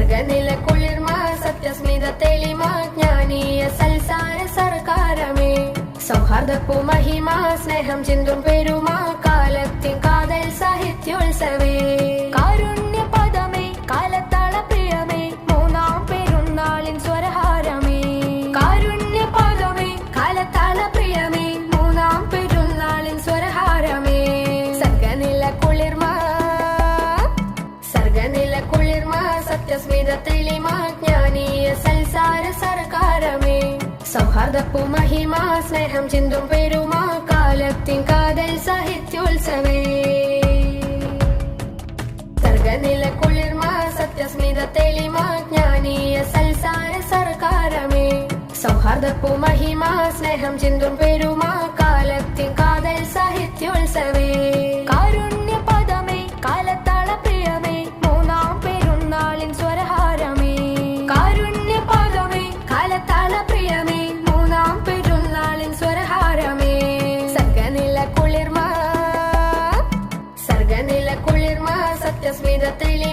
സർഗനില കുളിർമ സത്യസ്മിത തെളിമ ജ്ഞാനീയ സൽസാര സർക്കാരമേ സൗഹാർദ്ദപ്പൂ മഹിമ സ്നേഹം ചിന്തും പെരുമ കാലത്തിൻ കാതൽ സാഹിത്യോത്സവേ കാരുണ്യ പദമേ കാലത്താള പ്രിയമേ മൂന്നാം പെരുന്നാളിൻ സ്വരഹാരമേ കാരുണ്യ പദമേ കാലത്താള പ്രിയമേ മൂന്നാം പെരുന്നാളിൻ സ്വരഹാരമേ സർഗനില കുളിർമ സത്യസ്മിത തെളിമ ജ്ഞാനീയ സൽസാര സർക്കാരമേ സൗഹാർദ്ദപ്പൂ മഹിമ സ്നേഹം ചിന്തും പെരുമ കാലത്തിൻ കാതൽ സാഹിത്യോത്സവേ സർഗനില കുളിർമ സത്യസ്മിത തെളിമ ജ്ഞാനീയ സൽസാര സർക്കാരമേ സൗഹാർദ്ദപ്പൂ മഹിമ സ്നേഹം ചിന്തും പെരുമ കാലത്തിൻ കാതൽ സാഹിത്യോത്സവേ കാരുണ്യ പദമേ കാലത്താള പ്രിയമേ മൂന്നാം പെരുന്നാളിൻ സ്വരഹാരമേ കാരുണ്യ പദമേ കാലത്താള പ്രിയമേ മൂന്നാം പെരുന്നാളിൻ സ്വരഹാരമേ സർഗനില കുളിർമ സത്യസ്മിത തെളി